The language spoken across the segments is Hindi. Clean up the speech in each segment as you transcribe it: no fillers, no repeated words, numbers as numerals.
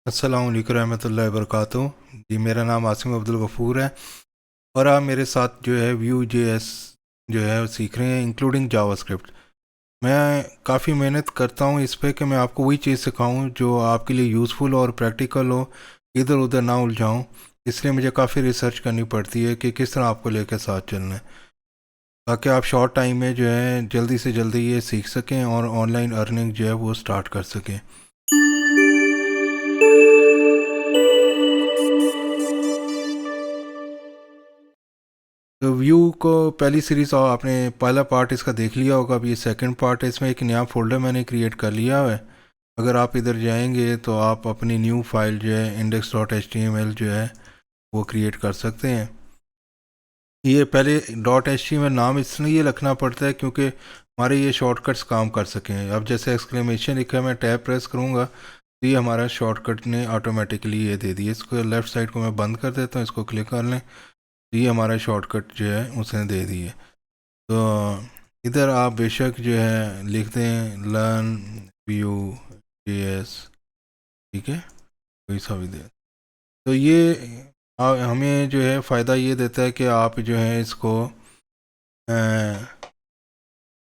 अस्सलाम वालेकुम रहमतुल्लाहि वबरकातुहू। जी, मेरा नाम आसिम अब्दुल गफ़ूर है और आप मेरे साथ जो है व्यू जे एस जो है वो सीख रहे हैं, इंक्लूडिंग जावास्क्रिप्ट। मैं काफ़ी मेहनत करता हूँ इस पे कि मैं आपको वही चीज़ सिखाऊं जो आपके लिए यूज़फुल और प्रैक्टिकल हो, इधर उधर ना उलझाऊं। इसलिए मुझे काफ़ी रिसर्च करनी पड़ती है कि किस तरह आपको लेकर साथ चलना है, ताकि आप शॉर्ट टाइम में जो है जल्दी से जल्दी ये सीख सकें और ऑनलाइन अर्निंग जो है वो स्टार्ट कर सकें। तो व्यू को पहली सीरीज़ आपने पहला पार्ट इसका देख लिया होगा। अब ये सेकंड पार्ट है। इसमें एक नया फोल्डर मैंने क्रिएट कर लिया है। अगर आप इधर जाएंगे तो आप अपनी न्यू फाइल जो है index.html जो है वो क्रिएट कर सकते हैं। ये पहले .html नाम इसलिए रखना पड़ता है क्योंकि हमारे ये शॉर्टकट्स काम कर सकें। अब जैसे एक्सक्लेमेशन लिखा है, मैं टैब प्रेस करूँगा तो ये हमारा शॉर्टकट ने ऑटोमेटिकली ये दे दिया। इसको लेफ़्ट साइड को मैं बंद कर देता हूँ, इसको क्लिक कर लें तो ये हमारा शॉर्टकट जो है उसने दे दिए। तो इधर आप बेशक जो है लिखते हैं लर्न व्यू JS, ठीक है, कोई सा भी दे। तो ये हमें जो है फ़ायदा ये देता है कि आप जो है इसको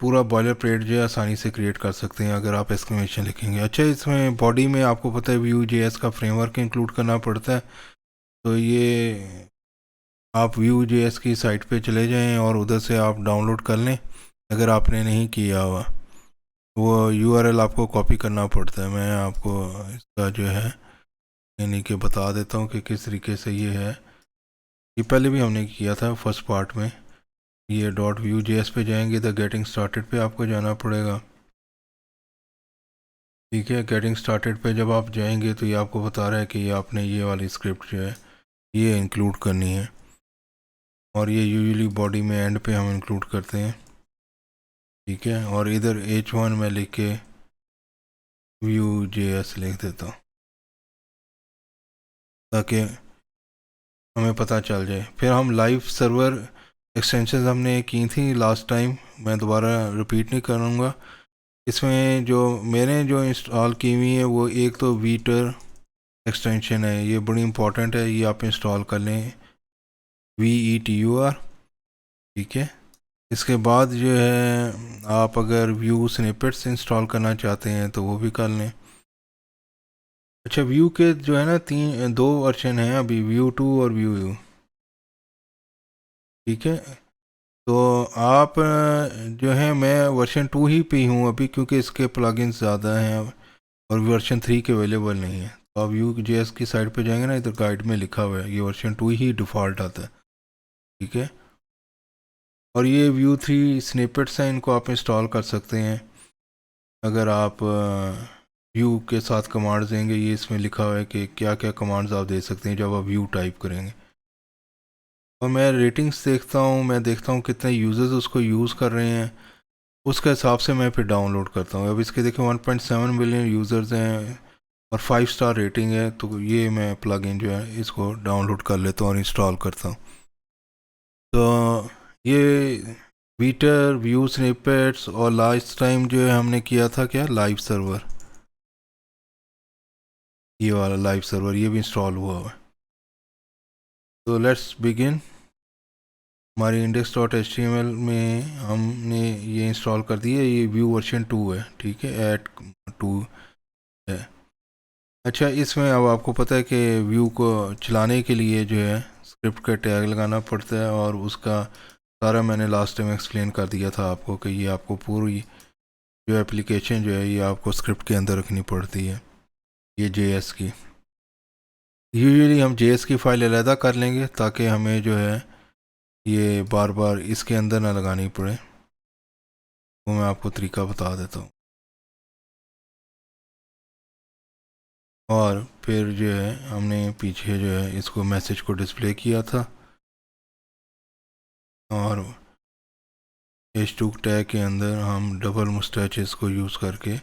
पूरा बॉयलर प्लेट जो है आसानी से क्रिएट कर सकते हैं अगर आप एक्सक्लेमेशन लिखेंगे। अच्छा, इसमें बॉडी में आपको पता है व्यू JS का फ्रेमवर्क इंक्लूड करना पड़ता है। तो ये आप व्यू JS की साइट पे चले जाएं और उधर से आप डाउनलोड कर लें अगर आपने नहीं किया हुआ। वो URL आपको कॉपी करना पड़ता है। मैं आपको इसका जो है यानी कि बता देता हूँ कि किस तरीके से ये है। ये पहले भी हमने किया था फर्स्ट पार्ट में। ये .vue.js पे जाएंगे तो गेटिंग स्टार्टेड पे आपको जाना पड़ेगा। ठीक है, गेटिंग स्टार्टेड पे जब आप जाएंगे तो ये आपको बता रहा है कि ये आपने ये वाली स्क्रिप्ट जो है ये इंक्लूड करनी है, और ये यूजुअली बॉडी में एंड पे हम इंक्लूड करते हैं। ठीक है, और इधर H1 में लिख के Vue.js लिख देता हूँ ताकि हमें पता चल जाए। फिर हम लाइव सर्वर एक्सटेंशन हमने की थी लास्ट टाइम, मैं दोबारा रिपीट नहीं करूँगा। इसमें जो मैंने जो इंस्टॉल की हुई है वो एक तो वीटर एक्सटेंशन है, ये बड़ी इंपॉर्टेंट है, ये आप इंस्टॉल कर लें VETUR। ठीक है, इसके बाद जो है आप अगर व्यू स्निपेट्स इंस्टॉल करना चाहते हैं तो वो भी कर लें। अच्छा, व्यू के जो है ना दो वर्जन हैं अभी, Vue 2 और Vue। ठीक है, तो आप जो है मैं वर्जन 2 ही पे हूँ अभी क्योंकि इसके प्लगइन्स ज़्यादा हैं और वर्जन 3 के अवेलेबल नहीं है। तो आप Vue.js की साइट पे जाएंगे ना, इधर गाइड में लिखा हुआ है ये वर्जन 2 ही डिफ़ॉल्ट आता है। ठीक है, और ये Vue 3 स्निपेट्स हैं, इनको आप इंस्टॉल कर सकते हैं अगर आप व्यू के साथ कमांड्स देंगे। ये इसमें लिखा हुआ है कि क्या क्या कमांड्स आप दे सकते हैं जब आप व्यू टाइप करेंगे। और मैं रेटिंग्स देखता हूँ, मैं देखता हूँ कितने यूज़र्स उसको यूज़ कर रहे हैं, उसके हिसाब से मैं फिर डाउनलोड करता हूँ। अब इसके देखिए 1.7 मिलियन यूज़र्स हैं और 5 स्टार रेटिंग है, तो ये मैं प्लगइन जो है इसको डाउनलोड कर लेता हूँ और इंस्टॉल करता हूँ। तो ये वीटर व्यू स्निपेट्स और लास्ट टाइम जो है हमने किया था क्या, लाइव सर्वर, ये वाला लाइव सर्वर ये भी इंस्टॉल हुआ हुआ है। तो लेट्स बिगिन। हमारी index.html में हमने ये इंस्टॉल कर दिया, ये व्यू वर्जन 2 है। ठीक है, @2 है। अच्छा, इसमें अब आपको पता है कि व्यू को चलाने के लिए जो है स्क्रिप्ट का टैग लगाना पड़ता है, और उसका सारा मैंने लास्ट टाइम एक्सप्लेन कर दिया था आपको कि ये आपको पूरी जो एप्लीकेशन जो है ये आपको स्क्रिप्ट के अंदर रखनी पड़ती है, ये JS की। यूजुअली हम JS की फ़ाइल अलहदा कर लेंगे ताकि हमें जो है ये बार बार इसके अंदर ना लगानी पड़े। वो मैं आपको तरीका बता देता हूँ। और फिर जो है हमने पीछे जो है इसको मैसेज को डिस्प्ले किया था, और H2 टैग के अंदर हम डबल मुस्टैचेस को यूज़ करके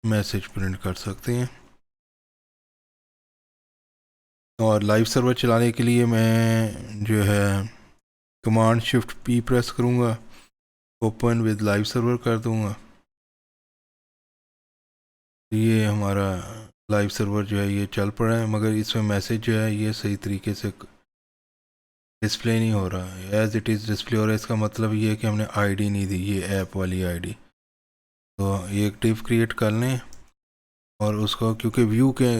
मैसेज प्रिंट कर सकते हैं। और लाइव सर्वर चलाने के लिए मैं जो है कमांड शिफ्ट P प्रेस करूँगा, ओपन विद लाइव सर्वर कर दूँगा। ये हमारा लाइव सर्वर जो है ये चल पड़ा है, मगर इसमें मैसेज जो है ये सही तरीके से डिस्प्ले नहीं हो रहा है। एज़ इट इज़ डिस्प्ले हो रहा है, इसका मतलब ये है कि हमने आईडी नहीं दी, ये ऐप वाली आईडी। तो ये एक डिव क्रिएट कर लें और उसको, क्योंकि व्यू के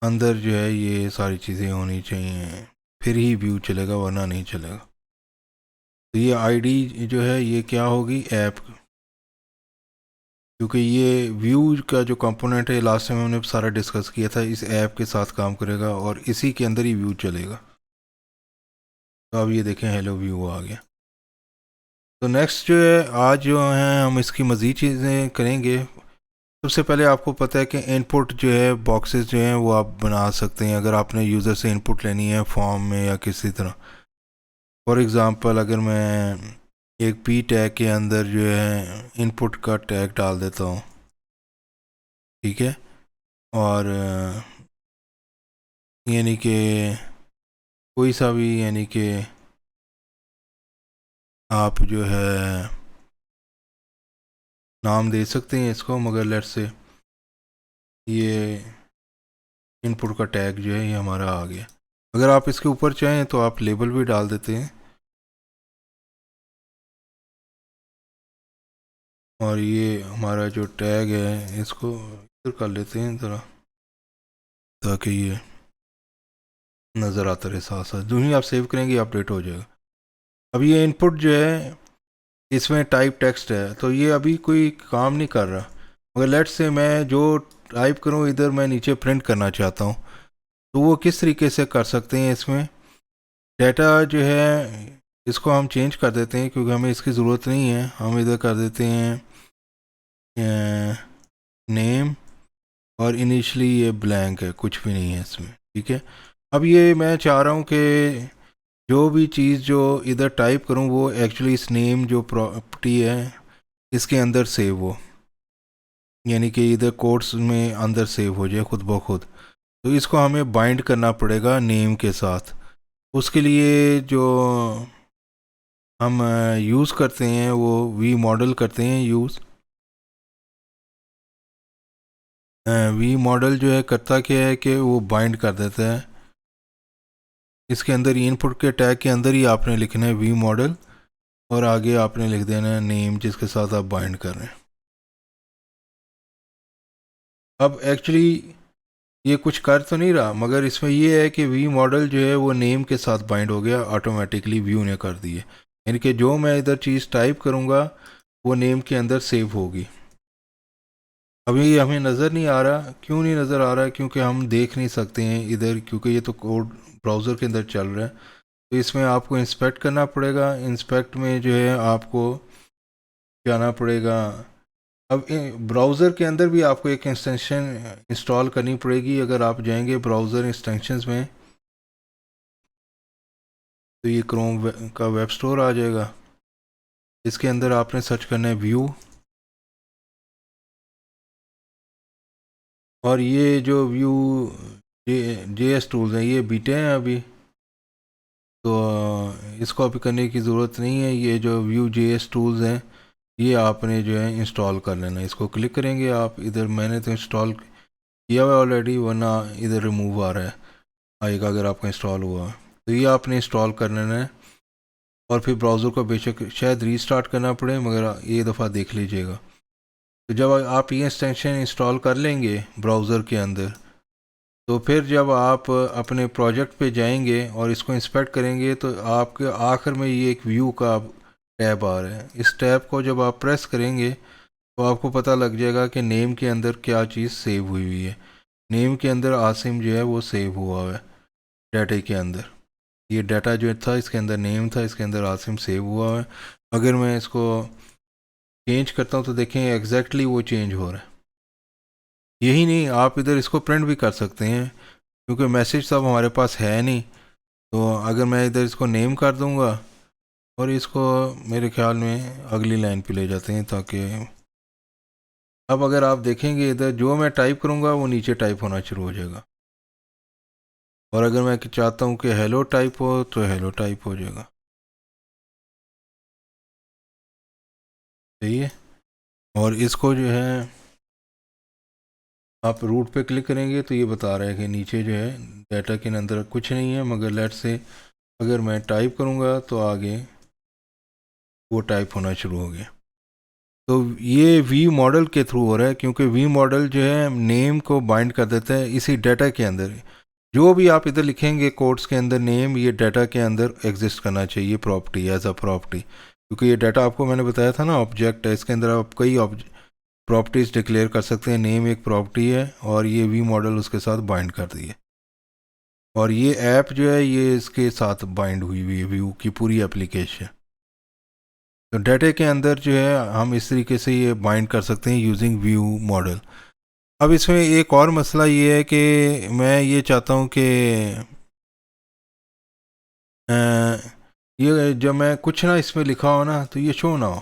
अंदर जो है ये सारी चीज़ें होनी चाहिए, फिर ही व्यू चलेगा वरना नहीं चलेगा। तो ये आईडी जो है ये क्या होगी, ऐप, क्योंकि ये व्यू का जो कंपोनेंट है लास्ट टाइम हमने सारा डिस्कस किया था, इस ऐप के साथ काम करेगा और इसी के अंदर ही व्यू चलेगा। तो अब ये देखें हेलो व्यू आ गया। तो नेक्स्ट जो है आज जो है हम इसकी मज़ीद चीज़ें करेंगे। सबसे पहले आपको पता है कि इनपुट जो है बॉक्सेस जो हैं वो आप बना सकते हैं अगर आपने यूज़र से इनपुट लेनी है फॉर्म में या किसी तरह। फॉर एग्ज़ाम्पल अगर मैं एक पी टैग के अंदर जो है इनपुट का टैग डाल देता हूँ, ठीक है, और यानी कि कोई सा भी, यानी कि आप जो है नाम दे सकते हैं इसको, मगर लेट से ये इनपुट का टैग जो है ये हमारा आ गया। अगर आप इसके ऊपर चाहें तो आप लेबल भी डाल देते हैं, और ये हमारा जो टैग है इसको इधर कर लेते हैं ज़रा, ताकि ये नज़र आता रहे साथ साथ। जो ही आप सेव करेंगे अपडेट हो जाएगा। अब ये इनपुट जो है इसमें टाइप टेक्स्ट है, तो ये अभी कोई काम नहीं कर रहा, मगर लेट्स से मैं जो टाइप करूँ इधर मैं नीचे प्रिंट करना चाहता हूँ, तो वो किस तरीके से कर सकते हैं। इसमें डाटा जो है इसको हम चेंज कर देते हैं, क्योंकि हमें इसकी ज़रूरत नहीं है। हम इधर कर देते हैं नेम, और इनिशली ये ब्लैंक है, कुछ भी नहीं है इसमें, ठीक है। अब ये मैं चाह रहा हूँ कि जो भी चीज़ जो इधर टाइप करूँ वो एक्चुअली इस नेम जो प्रॉपर्टी है इसके अंदर सेव हो, यानी कि इधर कोड्स में अंदर सेव हो जाए खुद ब खुद। तो इसको हमें बाइंड करना पड़ेगा नेम के साथ। उसके लिए जो हम यूज़ करते हैं वो वी मॉडल करते हैं यूज़। वी मॉडल जो है करता क्या है कि वो बाइंड कर देता है, इसके अंदर ही इनपुट के टैग के अंदर ही आपने लिखना है वी मॉडल, और आगे आपने लिख देना है नेम जिसके साथ आप बाइंड कर रहे हैं। अब एक्चुअली ये कुछ कर तो नहीं रहा, मगर इसमें ये है कि वी मॉडल जो है वो नेम के साथ बाइंड हो गया, ऑटोमेटिकली व्यू ने कर दिए, यानी कि जो मैं इधर चीज़ टाइप करूँगा वो नेम के अंदर सेव होगी। अभी हमें नज़र नहीं आ रहा, क्यों नहीं नज़र आ रहा, क्योंकि हम देख नहीं सकते हैं इधर, क्योंकि ये तो कोड ब्राउज़र के अंदर चल रहा है। तो इसमें आपको इंस्पेक्ट करना पड़ेगा। इंस्पेक्ट में जो है आपको जाना पड़ेगा। अब ब्राउज़र के अंदर भी आपको एक एक्सटेंशन इंस्टॉल करनी पड़ेगी। अगर आप जाएंगे ब्राउज़र एक्सटेंशंस में तो ये क्रोम का वेब स्टोर आ जाएगा। इसके अंदर आपने सर्च करना है व्यू, और ये जो व्यू जे एस टूल्स हैं ये बीटे हैं अभी, तो इसको अभी करने की ज़रूरत नहीं है। ये जो व्यू जे एस टूल्स हैं ये आपने जो है इंस्टॉल कर लेना। इसको क्लिक करेंगे आप, इधर मैंने तो इंस्टॉल किया हुआ ऑलरेडी, वरना इधर रिमूव आ रहा है, आएगा अगर आपका इंस्टॉल हुआ है। तो ये आपने इंस्टॉल कर लेना है, और फिर ब्राउज़र को बेशक शायद रीस्टार्ट करना पड़े, मगर ये दफ़ा देख लीजिएगा। तो जब आप ये एक्सटेंशन इंस्टॉल कर लेंगे ब्राउज़र के अंदर, तो फिर जब आप अपने प्रोजेक्ट पे जाएंगे और इसको इंस्पेक्ट करेंगे तो आपके आखिर में ये एक व्यू का टैब आ रहा है। इस टैब को जब आप प्रेस करेंगे तो आपको पता लग जाएगा कि नेम के अंदर क्या चीज़ सेव हुई हुई है। नेम के अंदर आसिम जो है वो सेव हुआ है डाटा के अंदर। ये डाटा जो था इसके अंदर नेम था, इसके अंदर आसिम सेव हुआ है। अगर मैं इसको चेंज करता हूँ तो देखें एग्जैक्टली वो चेंज हो रहा है। यही नहीं, आप इधर इसको प्रिंट भी कर सकते हैं, क्योंकि मैसेज सब हमारे पास है नहीं। तो अगर मैं इधर इसको नेम कर दूंगा और इसको मेरे ख्याल में अगली लाइन पे ले जाते हैं, ताकि अब अगर आप देखेंगे इधर जो मैं टाइप करूंगा वो नीचे टाइप होना शुरू हो जाएगा, और अगर मैं चाहता हूँ कि हेलो टाइप हो तो हेलो टाइप हो जाएगा। सही है। और इसको जो है आप रूट पे क्लिक करेंगे तो ये बता रहा है कि नीचे जो है डाटा के अंदर कुछ नहीं है, मगर लेट से अगर मैं टाइप करूँगा तो आगे वो टाइप होना शुरू हो गया। तो ये वी मॉडल के थ्रू हो रहा है, क्योंकि वी मॉडल जो है नेम को बाइंड कर देता है इसी डाटा के अंदर। जो भी आप इधर लिखेंगे कोड्स के अंदर नेम, ये डाटा के अंदर एग्जिस्ट करना चाहिए प्रॉपर्टी, एज अ प्रॉपर्टी, क्योंकि ये डाटा आपको मैंने बताया था ना ऑब्जेक्ट है, इसके अंदर आप कई प्रॉपर्टीज़ डिक्लेयर कर सकते हैं। नेम एक प्रॉपर्टी है और ये वी मॉडल उसके साथ बाइंड कर दी है, और ये ऐप जो है ये इसके साथ बाइंड हुई हुई है, व्यू की पूरी एप्लीकेशन। तो डाटा के अंदर जो है हम इस तरीके से ये बाइंड कर सकते हैं यूजिंग व्यू मॉडल। अब इसमें एक और मसला ये है कि मैं ये चाहता हूँ कि ये जब मैं कुछ ना इसमें लिखा हो ना तो ये शो ना हो,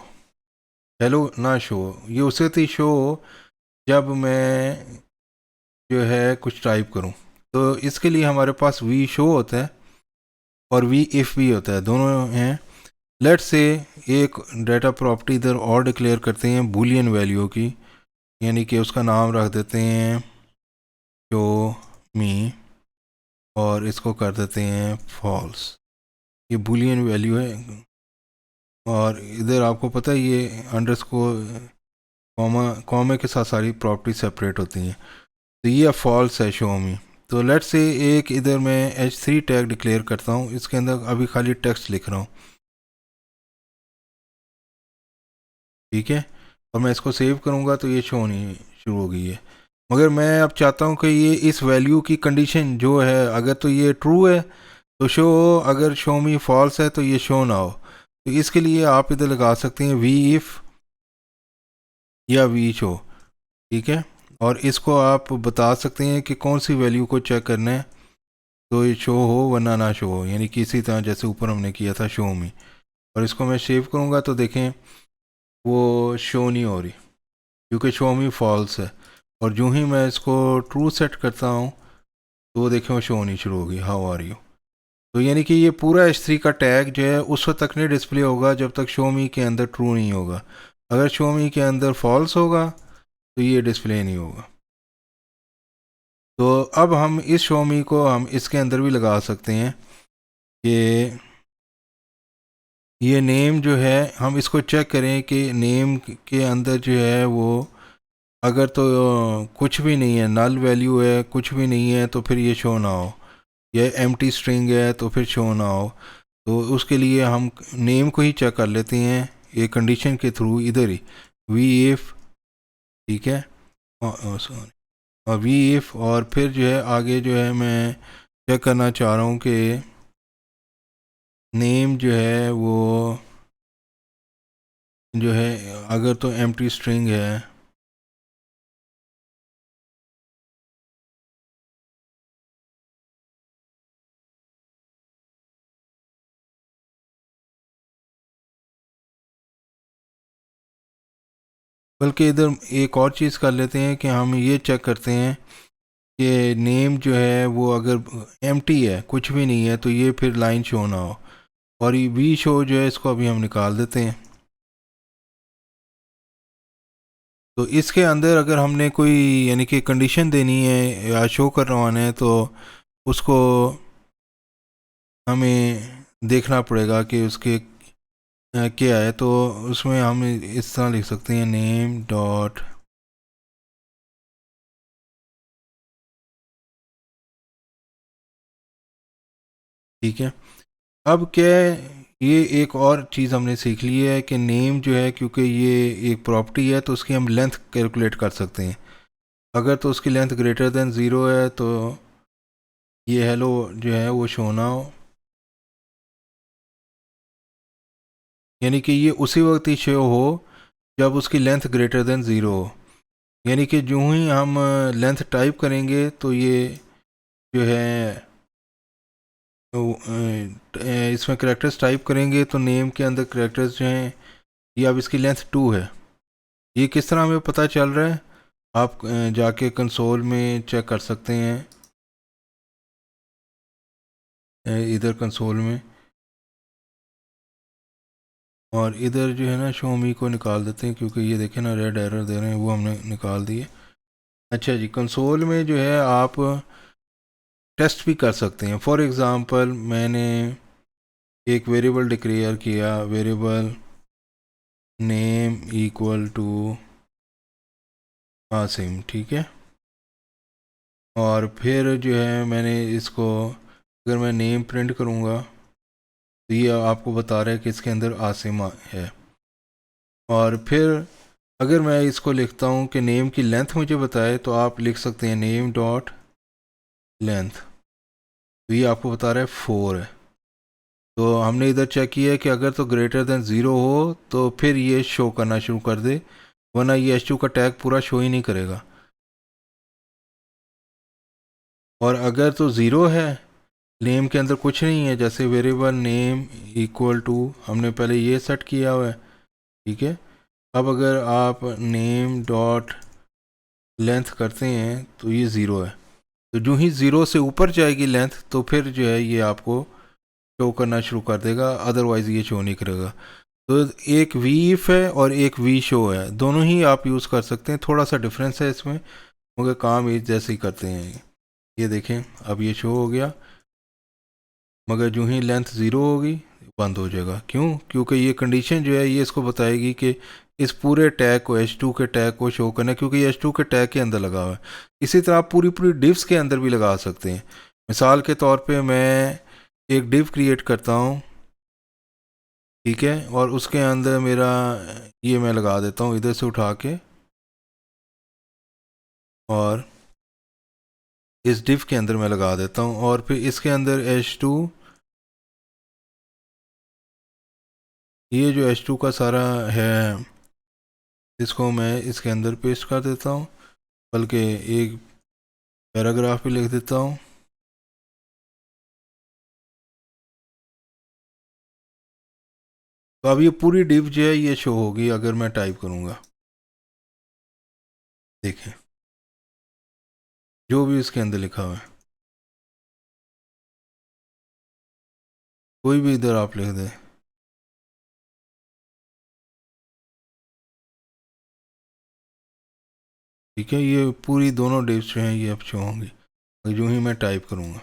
हेलो ना शो हो, ये उसे तो शो हो जब मैं जो है कुछ टाइप करूं। तो इसके लिए हमारे पास वी शो होता है और वी इफ़ भी होता है, दोनों हैं। लेट से एक डाटा प्रॉपर्टी इधर और डिक्लेयर करते हैं बूलियन वैल्यू की, यानी कि उसका नाम रख देते हैं शो मी और इसको कर देते हैं फॉल्स। ये बूलियन वैल्यू है, और इधर आपको पता है ये अंडरस्कोर कॉमा के साथ सारी प्रॉपर्टी सेपरेट होती हैं। तो ये फॉल्स है शो मी। तो लेट से एक इधर मैं h3 टैग डिक्लेयर करता हूँ, इसके अंदर अभी खाली टेक्स्ट लिख रहा हूँ, ठीक है, और मैं इसको सेव करूँगा तो ये शो नहीं शुरू हो गई है। मगर मैं अब चाहता हूँ कि ये इस वैल्यू की कंडीशन जो है, अगर तो ये ट्रू है तो शो हो, अगर शो मी फॉल्स है तो ये शो ना हो। तो इसके लिए आप इधर लगा सकते हैं वी इफ़ या वी शो, ठीक है, और इसको आप बता सकते हैं कि कौन सी वैल्यू को चेक करना है, तो ये शो हो वरना ना शो हो, यानी कि इसी तरह जैसे ऊपर हमने किया था शो मी। और इसको मैं सेव करूँगा तो देखें वो शो नहीं हो रही, क्योंकि शो मी फॉल्स है। और जो ही मैं इसको ट्रू सेट करता हूँ तो वो देखें वो शो नहीं शुरू होगी, हाउ आर यू। तो यानी कि ये पूरा h3 का टैग जो है उस वक्त तक नहीं डिस्प्ले होगा जब तक शो मी के अंदर ट्रू नहीं होगा। अगर शो मी के अंदर फॉल्स होगा तो ये डिस्प्ले नहीं होगा। तो अब हम इस शो मी को हम इसके अंदर भी लगा सकते हैं कि ये नेम जो है हम इसको चेक करें कि नेम के अंदर जो है वो अगर तो कुछ भी नहीं है, नल वैल्यू है, कुछ भी नहीं है, तो फिर ये शो ना हो। ये एम्प्टी स्ट्रिंग है तो फिर शो ना हो। तो उसके लिए हम नेम को ही चेक कर लेते हैं एक कंडीशन के थ्रू इधर ही, वी इफ़, ठीक है, सॉरी, और वी इफ़, और फिर जो है आगे जो है मैं चेक करना चाह रहा हूँ कि नेम जो है वो जो है अगर तो एम्प्टी स्ट्रिंग है, बल्कि इधर एक और चीज़ कर लेते हैं कि हम ये चेक करते हैं कि नेम जो है वो अगर एम्प्टी है, कुछ भी नहीं है, तो ये फिर लाइन शो ना हो। और ये वी शो जो है इसको अभी हम निकाल देते हैं। तो इसके अंदर अगर हमने कोई यानी कि कंडीशन देनी है या शो करवाना है तो उसको हमें देखना पड़ेगा कि उसके क्या है। तो उसमें हम इस तरह लिख सकते हैं नेम डॉट, ठीक है। अब क्या है, ये एक और चीज़ हमने सीख ली है कि नेम जो है क्योंकि ये एक प्रॉपर्टी है तो उसकी हम लेंथ कैलकुलेट कर सकते हैं। अगर तो उसकी लेंथ ग्रेटर देन ज़ीरो है तो ये हेलो जो है वो शो ना हो, यानी कि ये उसी वक्त ही शो हो जब उसकी लेंथ ग्रेटर देन ज़ीरो हो। यानी कि जो ही हम लेंथ टाइप करेंगे तो ये जो है तो, इसमें करेक्टर्स टाइप करेंगे तो नेम के अंदर करेक्टर्स जो हैं ये अब इसकी लेंथ 2 है। ये किस तरह हमें पता चल रहा है, आप जाके कंसोल में चेक कर सकते हैं, इधर कंसोल में, और इधर जो है ना शो मी को निकाल देते हैं, क्योंकि ये देखें ना रेड एरर दे रहे हैं, वो हमने निकाल दिए। अच्छा जी, कंसोल में जो है आप टेस्ट भी कर सकते हैं। फॉर एग्ज़ाम्पल मैंने एक वेरिएबल डिक्लेयर किया, variable name equal to Asim, ठीक है। और फिर जो है मैंने इसको, अगर मैं नेम प्रिंट करूँगा तो ये आपको बता रहा है कि इसके अंदर आसिम है। और फिर अगर मैं इसको लिखता हूँ कि नेम की लेंथ मुझे बताए, तो आप लिख सकते हैं नेम डॉट लेंथ, तो ये आपको बता रहा है 4 है। तो हमने इधर चेक किया है कि अगर तो ग्रेटर देन ज़ीरो हो तो फिर ये शो करना शुरू कर दे, वरना ये H2 का टैग पूरा शो ही नहीं करेगा। और अगर तो ज़ीरो है, नेम के अंदर कुछ नहीं है, जैसे वेरिएबल नेम इक्वल टू हमने पहले ये सेट किया हुआ है, ठीक है। अब अगर आप नेम डॉट लेंथ करते हैं तो ये ज़ीरो है, तो जो ही ज़ीरो से ऊपर जाएगी लेंथ तो फिर जो है ये आपको शो करना शुरू कर देगा, अदरवाइज़ ये शो नहीं करेगा। तो एक वी इफ है और एक वी शो है, दोनों ही आप यूज़ कर सकते हैं। थोड़ा सा डिफरेंस है इसमें, मगर काम एक जैसे ही करते हैं। ये देखें, अब ये शो हो गया, मगर जो ही लेंथ ज़ीरो होगी बंद हो जाएगा। क्यों? क्योंकि ये कंडीशन जो है ये इसको बताएगी कि इस पूरे टैग को, H2 के टैग को शो करना है, क्योंकि ये H2 के टैग के अंदर लगा हुआ है। इसी तरह आप पूरी पूरी डिव्स के अंदर भी लगा सकते हैं। मिसाल के तौर पे मैं एक डिव क्रिएट करता हूँ, ठीक है, और उसके अंदर मेरा ये मैं लगा देता हूँ इधर से उठा के, और इस डिव के अंदर मैं लगा देता हूँ, और फिर इसके अंदर H2, ये जो H2 का सारा है इसको मैं इसके अंदर पेस्ट कर देता हूँ, बल्कि एक पैराग्राफ भी लिख देता हूँ। तो अब ये पूरी डिव जो है ये शो होगी अगर मैं टाइप करूँगा। देखें जो भी इसके अंदर लिखा हुआ है, कोई भी इधर आप लिख दें, ठीक है, ये पूरी दोनों डिव्स जो हैं ये अब शो होंगी जो ही मैं टाइप करूँगा।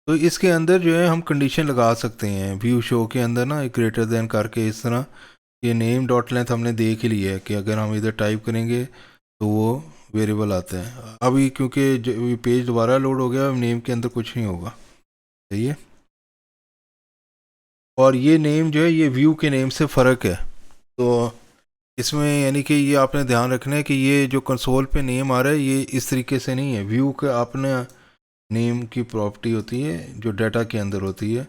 तो इसके अंदर जो है हम कंडीशन लगा सकते हैं व्यू शो के अंदर ना, एक ग्रेटर देन करके इस तरह। ये नेम डॉट लेंथ हमने देख ही लिया है कि अगर हम इधर टाइप करेंगे तो वो वेरिएबल आता है। अभी क्योंकि पेज दोबारा लोड हो गया, नेम के अंदर कुछ नहीं होगा, सही है। और ये नेम जो है ये व्यू के नेम से फ़र्क है। तो इसमें यानी कि ये आपने ध्यान रखना है कि ये जो कंसोल पे नेम आ रहा है ये इस तरीके से नहीं है। व्यू का अपने नेम की प्रॉपर्टी होती है जो डाटा के अंदर होती है,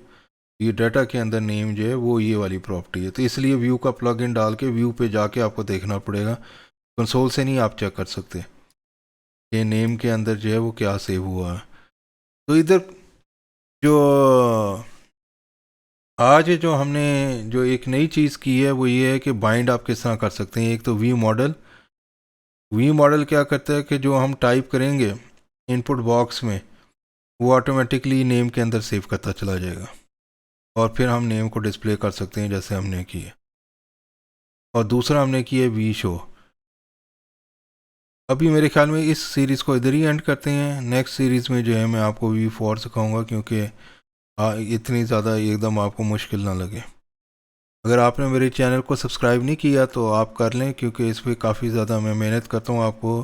ये डाटा के अंदर नेम जो है वो ये वाली प्रॉपर्टी है। तो इसलिए व्यू का प्लग इन डाल के व्यू पे जाके आपको देखना पड़ेगा, कंसोल से नहीं आप चेक कर सकते कि नेम के अंदर जो है वो क्या सेव हुआ है। तो इधर जो आज जो हमने जो एक नई चीज़ की है वो ये है कि बाइंड आप किस तरह कर सकते हैं। एक तो वी मॉडल क्या करता है कि जो हम टाइप करेंगे इनपुट बॉक्स में वो ऑटोमेटिकली नेम के अंदर सेव करता चला जाएगा, और फिर हम नेम को डिस्प्ले कर सकते हैं जैसे हमने किया। और दूसरा हमने किया वी शो। अभी मेरे ख्याल में इस सीरीज़ को इधर ही एंड करते हैं। नेक्स्ट सीरीज़ में जो है मैं आपको V4 सिखाऊंगा, क्योंकि इतनी ज़्यादा एकदम आपको मुश्किल ना लगे। अगर आपने मेरे चैनल को सब्सक्राइब नहीं किया तो आप कर लें, क्योंकि इस पर काफ़ी ज़्यादा मैं मेहनत करता हूँ आपको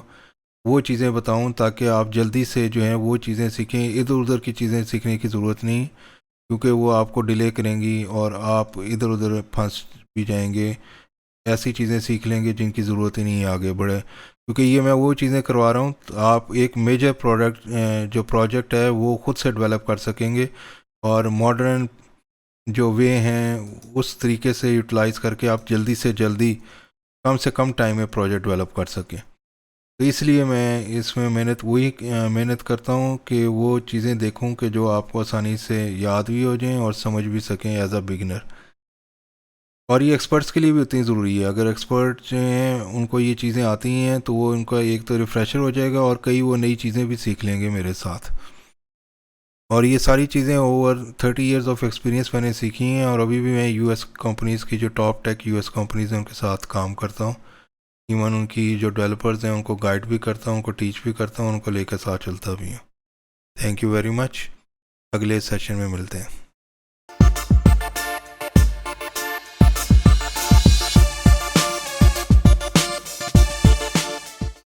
वो चीज़ें बताऊँ ताकि आप जल्दी से जो है वो चीज़ें सीखें। इधर उधर की चीज़ें सीखने की ज़रूरत नहीं, क्योंकि वो आपको डिले करेंगी और आप इधर उधर फंस भी जाएंगे। ऐसी चीज़ें सीख लेंगे जिनकी ज़रूरत ही नहीं है आगे बढ़े, क्योंकि ये मैं वो चीज़ें करवा रहा हूँ तो आप एक मेजर जो प्रोजेक्ट है वो खुद से डेवलप कर सकेंगे, और मॉडर्न जो वे हैं उस तरीके से यूटिलाइज़ करके आप जल्दी से जल्दी कम से कम टाइम में प्रोजेक्ट डेवलप कर सकें। तो इसलिए मैं इसमें मेहनत करता हूँ कि वो चीज़ें देखूँ कि जो आपको आसानी से याद भी हो जाएं और समझ भी सकें एज अ बिगिनर। और ये एक्सपर्ट्स के लिए भी उतनी ज़रूरी है। अगर एक्सपर्ट जो हैं उनको ये चीज़ें आती हैं तो वो उनका एक तो रिफ़्रेशर हो जाएगा और कई वो नई चीज़ें भी सीख लेंगे मेरे साथ। और ये सारी चीज़ें ओवर 30 इयर्स ऑफ एक्सपीरियंस मैंने सीखी हैं, और अभी भी मैं यूएस कंपनीज़ की जो टॉप टेक यूएस कंपनीज़ हैं उनके साथ काम करता हूँ। इवन उनकी जो डेवलपर्स हैं उनको गाइड भी करता हूँ, उनको टीच भी करता हूँ, उनको लेकर साथ चलता भी हूँ। Thank you very much. अगले सेशन में मिलते हैं।